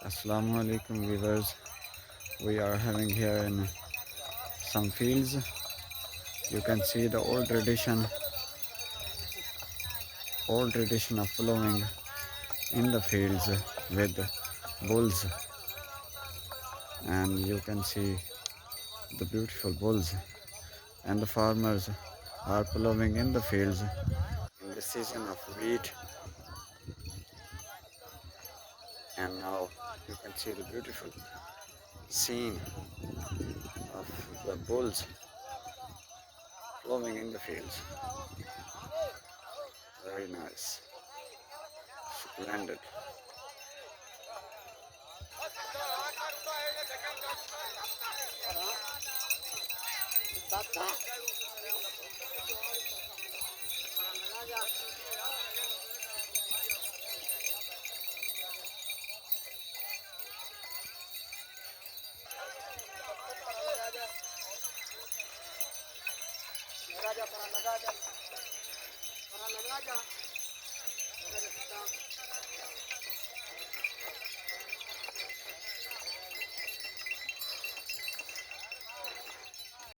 Assalamu alaikum viewers. We are having here in some fields. You can see the old tradition of ploughing in the fields with bulls, and you can see the beautiful bulls, and the farmers are ploughing in the fields in the season of wheat. And now you can see the beautiful scene of the bulls ploughing in the fields. Very nice, splendid.